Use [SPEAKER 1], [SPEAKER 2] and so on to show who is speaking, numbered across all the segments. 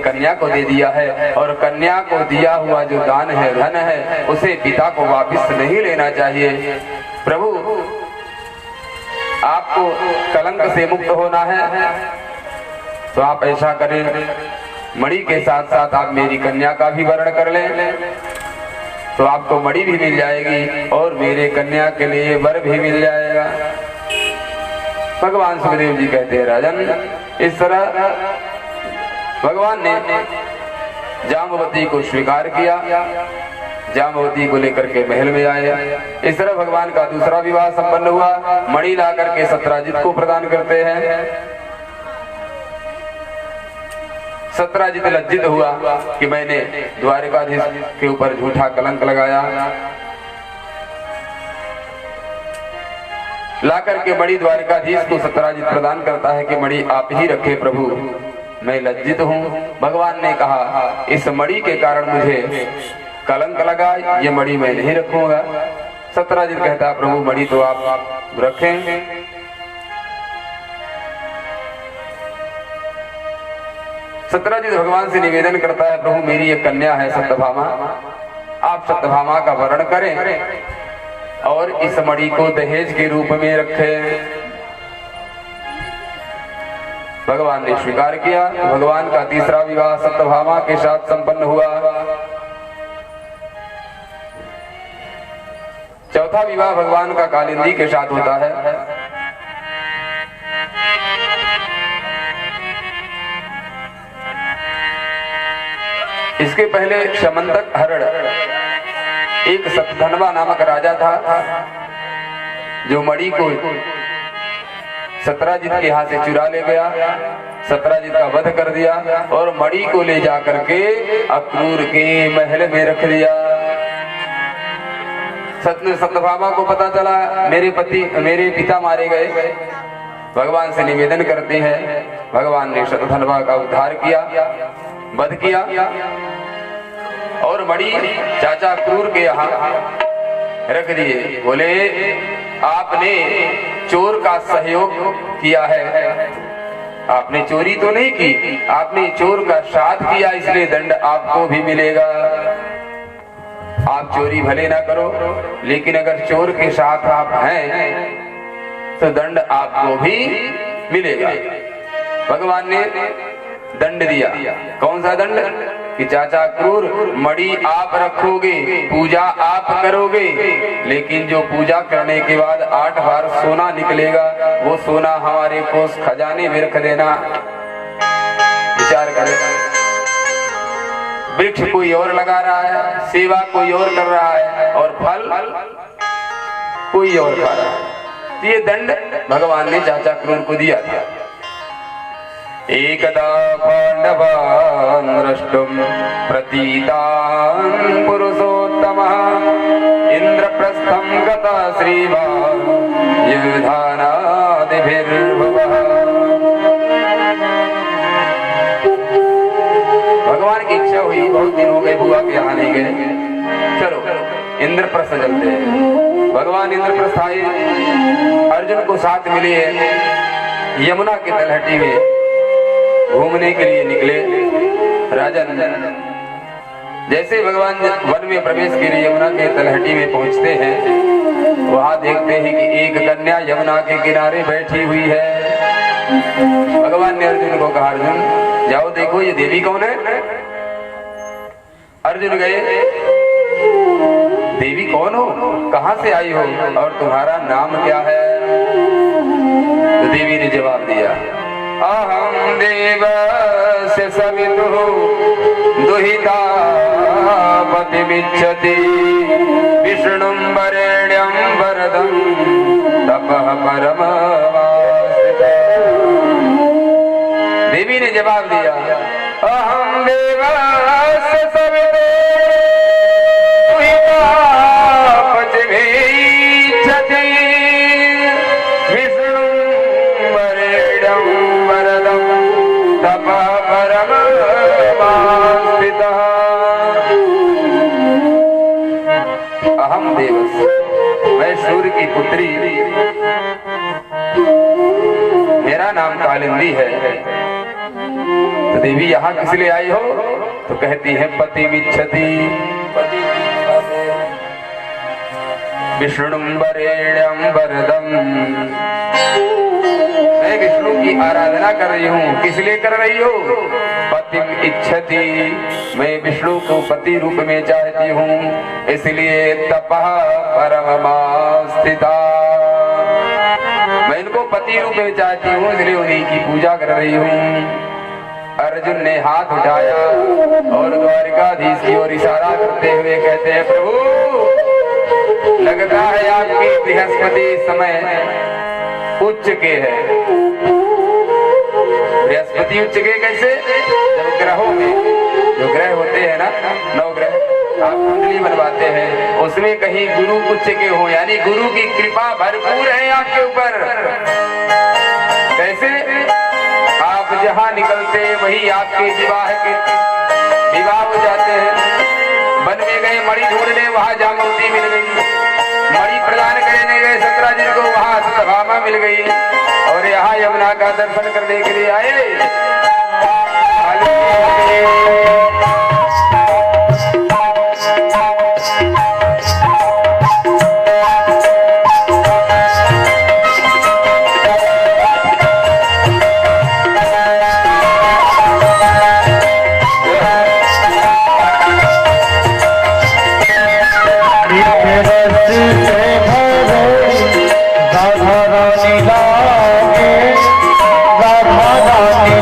[SPEAKER 1] कन्या को दे दिया है, और कन्या को दिया हुआ जो दान है, धन है, उसे पिता को वापस नहीं लेना चाहिए। प्रभु, आपको कलंक से मुक्त होना है तो आप ऐसा करें, मणि के साथ साथ आप मेरी कन्या का भी वर्ण कर लें तो आपको मणि भी मिल जाएगी और मेरे कन्या के लिए वर भी मिल जाएगा। भगवान सुखदेव जी कहते हैं, राजन, इस तरह भगवान ने जामवती को स्वीकार किया, जामवती को लेकर के महल में आए। इस तरह भगवान का दूसरा विवाह संपन्न हुआ। मणि ला करके सत्राजित को प्रदान करते हैं। सत्राजित लज्जित हुआ कि मैंने द्वारिकाधीश के ऊपर झूठा कलंक लगाया। लाकर के मणि द्वारिकाधीश को सत्राजित प्रदान करता है कि मणि आप ही रखे प्रभु, मैं लज्जित हूँ। भगवान ने कहा, इस मणि के कारण मुझे कलंक लगा, ये मणि मैं नहीं रखूंगा। सत्राजित कहता, प्रभु मणि तो आप रखें। सत्राजित भगवान से निवेदन करता है, प्रभु मेरी एक कन्या है सत्यभामा, आप सत्यभामा का वर्ण करें और इस मणि को दहेज के रूप में रखें। भगवान ने स्वीकार किया। भगवान का तीसरा विवाह सत्यभामा के साथ संपन्न हुआ। चौथा विवाह भगवान का कालिंदी के साथ होता है। इसके पहले समंतक हरण एक सतधनवा नामक राजा था, जो मणि को सत्राजित के हाथ से चुरा ले गया, सत्राजित का वध कर दिया और मणि को ले जाकर के अक्रूर के महल में रख दिया। सत्यभामा को पता चला मेरे पिता मारे गए। भगवान से निवेदन करते हैं। भगवान ने सतधनवा का उद्धार किया, वध किया और मणि चाचा क्रूर के यहाँ रख दिए। बोले, आपने चोर का सहयोग किया है, आपने चोरी तो नहीं की, आपने चोर का साथ किया, इसलिए दंड आपको भी मिलेगा। आप चोरी भले ना करो, लेकिन अगर चोर के साथ आप हैं तो दंड आपको भी मिलेगा। भगवान ने दंड दिया। कौन सा दंड? कि चाचा क्रूर, मणि आप रखोगे, पूजा आप करोगे, लेकिन जो पूजा करने के बाद 8 बार सोना निकलेगा, वो सोना हमारे कोष खजाने में रख देना। विचार करें, वृक्ष कोई और लगा रहा है, सेवा कोई और कर रहा है और फल कोई और खा रहा है। ये दंड भगवान ने चाचा क्रूर को दिया था। एकदा पांडवान् द्रष्टुं प्रतीतान् पुरुषोत्तमः इंद्रप्रस्थं गता श्रीमान् युधानादिभिर्भुवः। भगवान की इच्छा हुई, बहुत दिन हो गए बुआ के यहाँ नहीं गए, चलो इंद्रप्रस्थ चलते हैं। भगवान इंद्रप्रस्थ आए, अर्जुन को साथ मिले, यमुना की तलहटी में घूमने के लिए निकले। राजन, जैसे भगवान वन में प्रवेश के लिए यमुना के तलहटी में पहुंचते हैं, वहां देखते हैं कि एक कन्या यमुना के किनारे बैठी हुई है। भगवान ने अर्जुन को कहा, अर्जुन जाओ देखो ये देवी कौन है। अर्जुन गए, देवी कौन हो, कहां से आई हो और तुम्हारा नाम क्या है? तो देवी ने जवाब दिया, अहम देवस्य सवितुः दुहिता पतिमिच्छति विष्णुं वरेण्यं वरदं तपः परमवासितः। देवी ने जवाब दिया, अहम देवस्य सवितुः दुहिता पतिमिच्छति विष्णुं वरेण्यं वरदं तपः परमवासितः। अहम देवस्य, मैं सूर्य की पुत्री, मेरा नाम कालिंदी है। तो तो देवी यहाँ किस लिए आई हो? तो कहती है पति विच्छति विष्णु वरेण्यम वरदम। मैं विष्णु की आराधना कर रही हूँ। किस लिए कर रही हो? पति इच्छति, मैं विष्णु को पति रूप में चाहती हूँ, इसलिए तपः परममास्थिता। मैं इनको पति रूप में चाहती हूँ, इसलिए उन्हीं की पूजा कर रही हूँ। अर्जुन ने हाथ उठाया और द्वारिकाधीश की ओर इशारा करते हुए कहते हैं, प्रभु लगता है आपकी बृहस्पति समय उच्च के है। बृहस्पति उच्च के कैसे? जब ग्रहों में जो ग्रह होते हैं ना, 9 ग्रह, आप कुंडली बनवाते हैं, उसमें कहीं गुरु उच्च के हो, यानी गुरु की कृपा भरपूर है आपके ऊपर। कैसे? आप जहाँ निकलते वही आपके विवाह हो जाते हैं। वन में गए मणि ढूंढने, वहाँ जामवती मिल गई। मणि प्रदान करने गए शंकराचार्य को, वहाँ सत्यभामा मिल गई। और यहाँ यमुना का दर्शन करने के लिए आए।
[SPEAKER 2] राधा रानी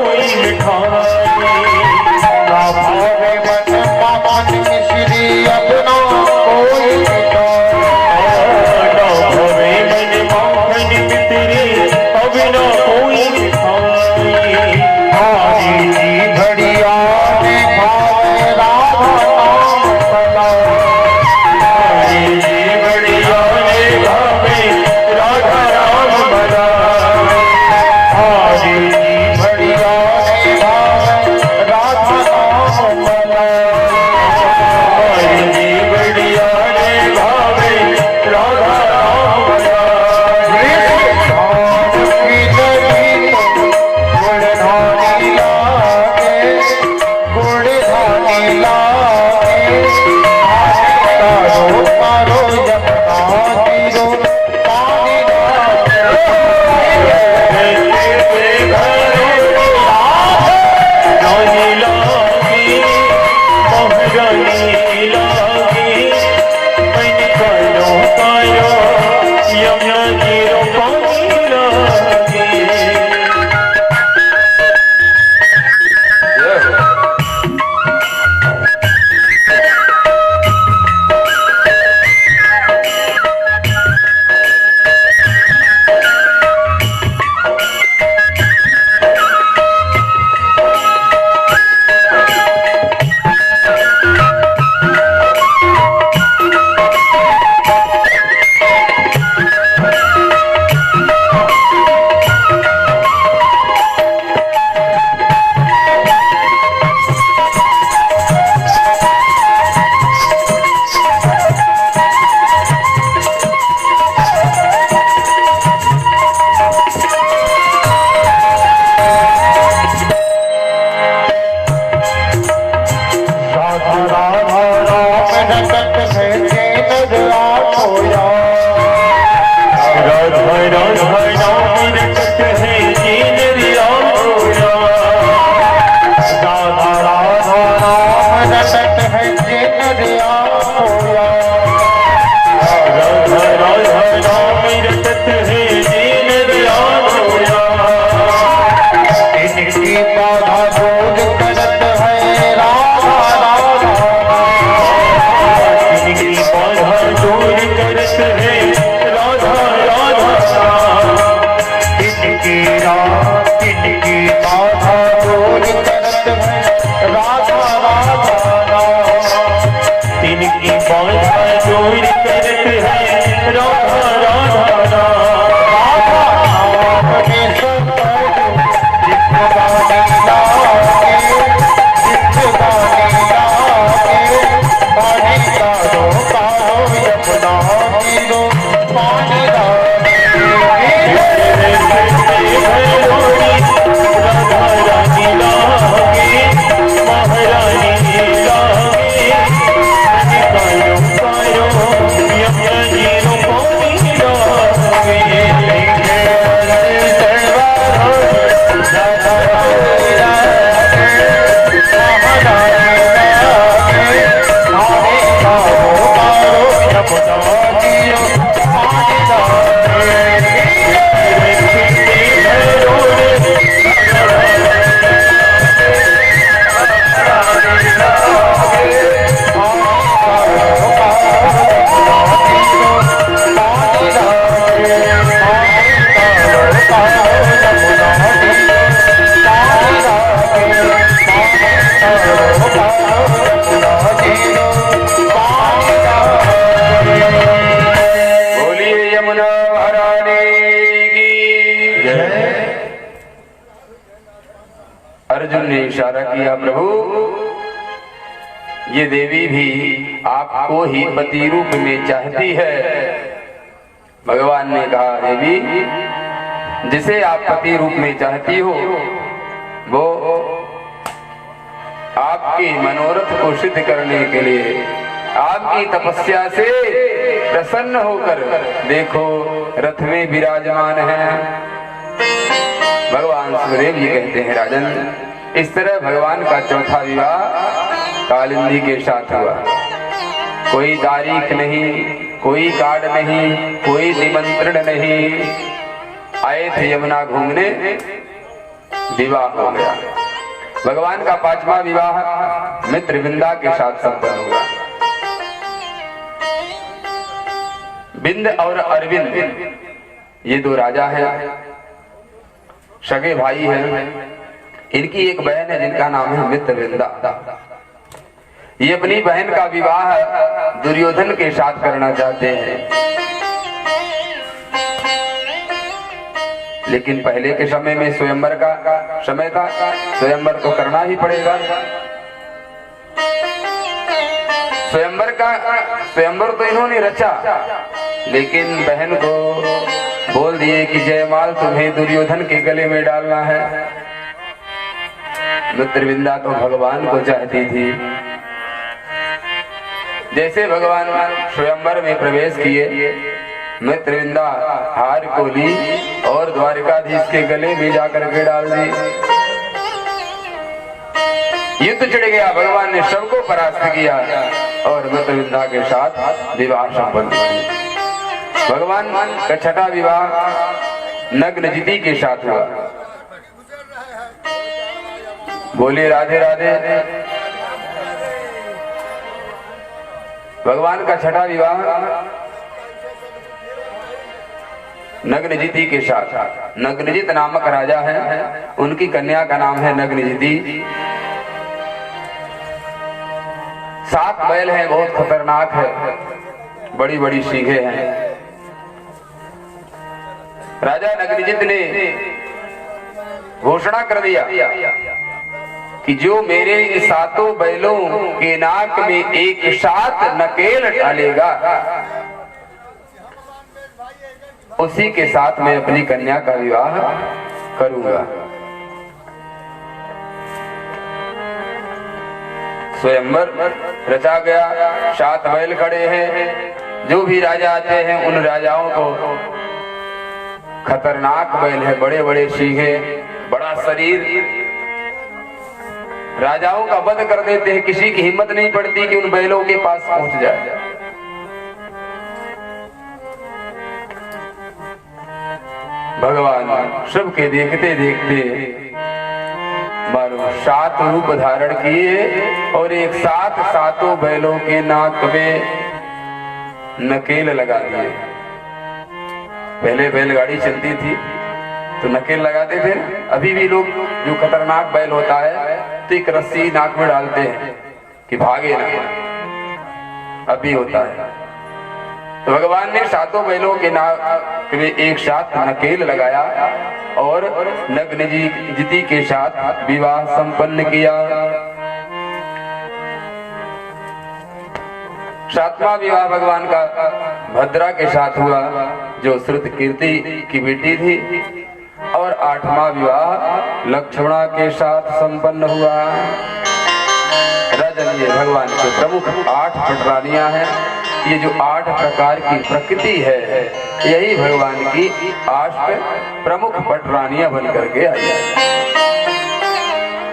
[SPEAKER 2] कोई मिठाई ना भावे मन माखन मिश्री अपना कोई मिठाई ना भावे मन माखन मिश्री अपना कोई मिठाई हरी जी घड़िया में भावे राधा नाम मलाई हरी जी घड़िया में भावे राधा राम मलाई हरी जी घड़िया में भावे राधा नाम मलाई हरी जी घड़िया में भावे राधा राम मलाई गुड़धानी लागे तारो तारो यमुना तीरो पानी
[SPEAKER 1] अर्जुन ने इशारा किया, प्रभु ये देवी भी आपको ही पति रूप में चाहती है। भगवान ने कहा, देवी जिसे आप पति रूप में चाहती हो वो आपके मनोरथ को सिद्ध करने के लिए आपकी तपस्या से प्रसन्न होकर देखो रथ में विराजमान है। भगवान सुखदेव जी कहते हैं, राजन इस तरह भगवान का चौथा विवाह कालिंदी के साथ हुआ। कोई तारीख नहीं, कोई कार्ड नहीं, कोई निमंत्रण नहीं। आए थे यमुना घूमने, विवाह हो गया। भगवान का 5वां विवाह मित्रविंदा के साथ संपन्न हुआ। बिंद और अरविंद ये दो राजा हैं, सगे भाई हैं। इनकी एक बहन है जिनका नाम है मित्रविंदा। ये अपनी बहन का विवाह दुर्योधन के साथ करना चाहते हैं, लेकिन पहले के समय में स्वयंवर का समय था, स्वयंवर तो करना ही पड़ेगा। स्वयंवर तो इन्होंने रचा, लेकिन बहन को बोल दिए कि जयमाल तुम्हें दुर्योधन के गले में डालना है। मित्रविंदा तो भगवान को चाहती थी। जैसे भगवान स्वयंवर में प्रवेश किए, मित्रविंदा हार को ली और द्वारिकाधीश के गले में जाकर के डाल दी। युद्ध छिड़ गया, भगवान ने सबको परास्त किया और मित्रविंदा के साथ विवाह संपन्न किया। भगवान का 6वां विवाह नग्नजिति के साथ हुआ। बोले राधे राधे। भगवान का 6वां विवाह नग्नजिति के साथ। नग्नजित नामक राजा है, उनकी कन्या का नाम है नग्नजिति। 7 बैल हैं, बहुत खतरनाक है, बड़ी बड़ी सींगे हैं। राजा नग्नजित ने घोषणा कर दिया कि जो मेरे 7 बैलों के नाक में एक साथ नकेल डालेगा, उसी के साथ मैं अपनी कन्या का विवाह करूंगा। स्वयंवर रचा गया, 7 बैल खड़े हैं। जो भी राजा आते हैं उन राजाओं को, खतरनाक बैल है, बड़े बड़े सींगे, बड़ा शरीर, राजाओं का वध कर देते हैं। किसी की हिम्मत नहीं पड़ती कि उन बैलों के पास पहुंच जाए। भगवान सबके देखते देखते मानो 7 रूप धारण किए और एक साथ 7 बैलों के नाक में नकेल लगा दिए। पहले बैलगाड़ी चलती थी तो नकेल लगाते थे। अभी भी लोग जो खतरनाक बैल होता है तो एक रस्सी नाक में डालते हैं कि भागे ना, अभी होता है। तो भगवान ने 7 बैलों के नाक में एक साथ नकेल लगाया और नग्नजिति के साथ विवाह संपन्न किया। 7वां विवाह भगवान का भद्रा के साथ हुआ, जो श्रुत कीर्ति की बेटी थी। और 8वां विवाह लक्ष्मणा के साथ संपन्न हुआ। राजन, ये भगवान के प्रमुख 8 पटरानियां हैं। ये जो 8 प्रकार की प्रकृति है, यही भगवान की 8 प्रमुख पटरानियां बन करके आई है।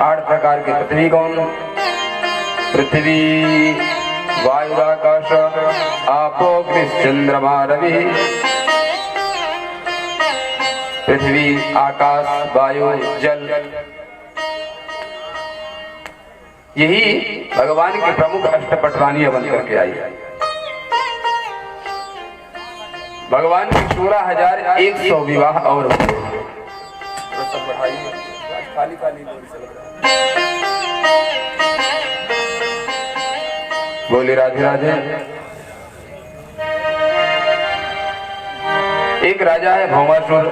[SPEAKER 1] 8 प्रकार की पृथ्वी कौन? पृथ्वी, वायुराकाश, आपो चंद्रमा रवि। पृथ्वी, आकाश, वायु, जल, यही भगवान की प्रमुख अष्टपटरानियां बन करके आई है। भगवान के 16,100 विवाह और बोले राधे राधे। एक राजा है भौमासुर,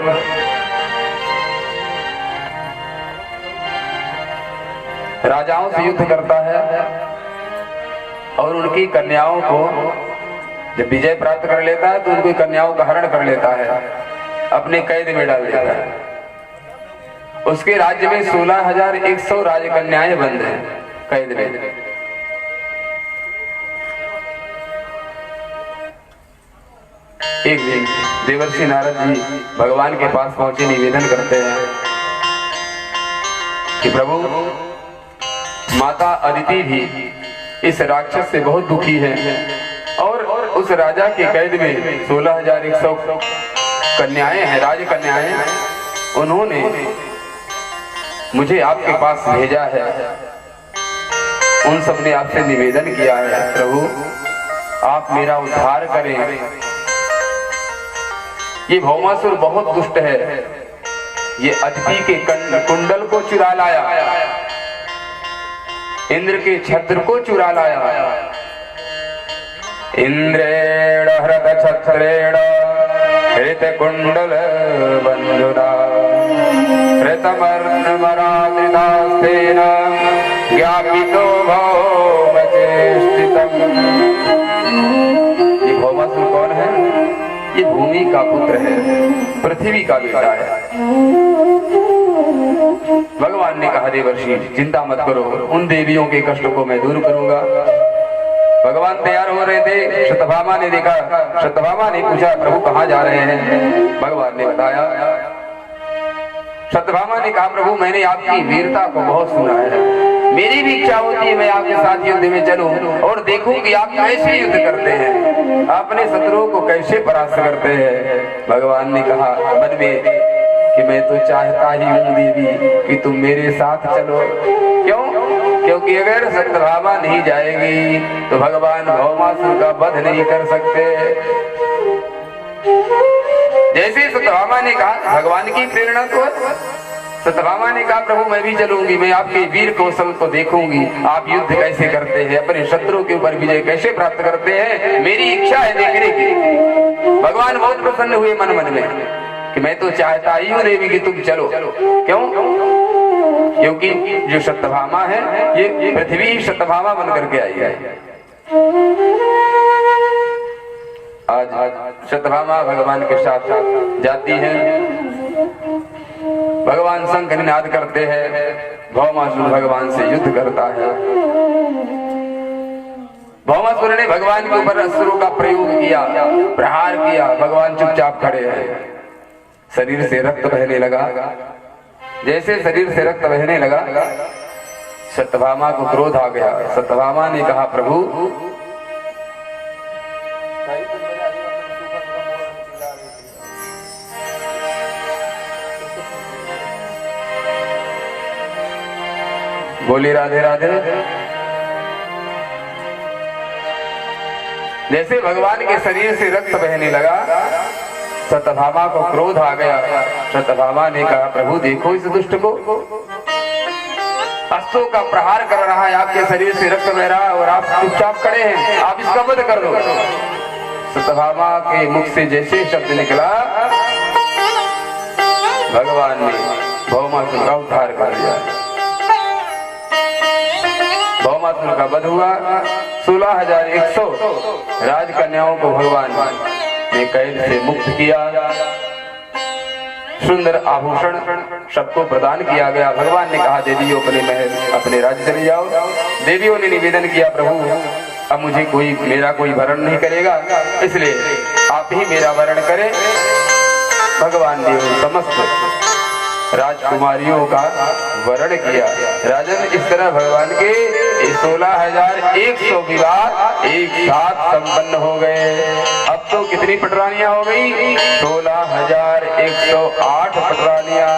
[SPEAKER 1] राजाओं से युद्ध करता है और उनकी कन्याओं को जब विजय प्राप्त कर लेता है तो उनकी कन्याओं का हरण कर लेता है, अपने कैद में डाल देता है। उसके राज्य में 16,100 राजकन्याएं बंद हैं कैद में। एक दिन देवर्षि नारद जी भगवान के पास पहुंचे, निवेदन करते हैं कि प्रभु, माता अदिति भी इस राक्षस से बहुत दुखी है और उस राजा के कैद में 16,100 कन्याएं हैं, राजकन्याएं। उन्होंने मुझे आपके पास भेजा है, उन सब ने आपसे निवेदन किया है प्रभु आप मेरा उद्धार करें। ये भौमासुर बहुत दुष्ट है, ये अदिति के कुंडल को चुरा लाया, इंद्र के छत्र को चुरा लाया। इंद्रेण हृत छत्रेण हृत कुंडल बंधुना हृतमर्णमराधितास्तेन ज्ञापितो भौमचेष्टितम्। ये भौमासुर कौन है? ये भूमि का पुत्र है, पृथ्वी का बेटा है। भगवान ने कहा देवर्षि चिंता मत करो, उन देवियों के कष्ट को मैं दूर करूंगा। भगवान तैयार हो रहे थे, शतभामा ने देखा, शतभामा ने पूछा प्रभु कहाँ जा रहे हैं? भगवान ने बताया। शतभामा ने कहा प्रभु मैंने आपकी वीरता को बहुत सुना है, मेरी भी इच्छा होती है मैं आपके साथ युद्ध में चलूं और देखूं कि आप कैसे युद्ध करते हैं, अपने शत्रुओं को कैसे परास्त करते हैं। भगवान ने कहा मन में कि मैं तो चाहता ही हूँ देवी कि तुम मेरे साथ चलो। क्यों? क्योंकि अगर सत्यभामा नहीं जाएगी तो भगवान भौमासुर का वध नहीं कर सकते। जैसे सत्यभामा ने कहा, भगवान की प्रेरणा तो सत्यभामा ने कहा प्रभु मैं भी चलूंगी, मैं आपके वीर कौशल को देखूंगी, आप युद्ध कैसे करते हैं, अपने शत्रु के ऊपर विजय कैसे प्राप्त करते हैं, मेरी इच्छा है देखने की। भगवान बहुत प्रसन्न हुए मन मन में कि मैं तो चाहता ही हूँ देवी कि तुम चलो। क्यों? क्योंकि जो सत्यभामा है ये पृथ्वी सत्यभामा बन करके आई है। आज सत्यभामा भगवान के साथ जाती है, भगवान शंख निनाद करते हैं, भौमासुर भगवान से युद्ध करता है। भौमासुर ने भगवान के ऊपर अस्त्रों का प्रयोग किया, प्रहार किया, भगवान चुपचाप खड़े हैं। शरीर से रक्त बहने लगा, जैसे शरीर से रक्त बहने लगा सत्यभामा को क्रोध आ गया। सत्यभामा ने कहा प्रभु बोली राधे राधे। जैसे भगवान के शरीर से रक्त बहने लगा सत्यभामा को क्रोध आ गया। सत्यभामा ने कहा प्रभु देखो इस दुष्ट को, अस्त्रों का प्रहार कर रहा है, आपके शरीर से रक्त बह रहा है और आप चुपचाप खड़े हैं, आप इसका वध कर दो। सत्यभामा के मुख से जैसे शब्द निकला भगवान ने भौमासुर का उद्धार कर दिया। भौमासुर का वध हुआ। 16,100 राजकन्याओं को भगवान ने कैद से मुक्त किया, सुंदर आभूषण सबको प्रदान किया गया। भगवान ने कहा देवियों अपने महल अपने राज्य चले जाओ। देवियों ने निवेदन किया प्रभु अब मुझे मेरा कोई वरण नहीं करेगा, इसलिए आप ही मेरा वरण करें। भगवान ने समस्त राजकुमारियों का वरण किया। राजन इस तरह भगवान के 16,100 विवाह एक साथ संपन्न हो गए। अब तो कितनी पटरानियां हो गई? 16,108 पटरानियां।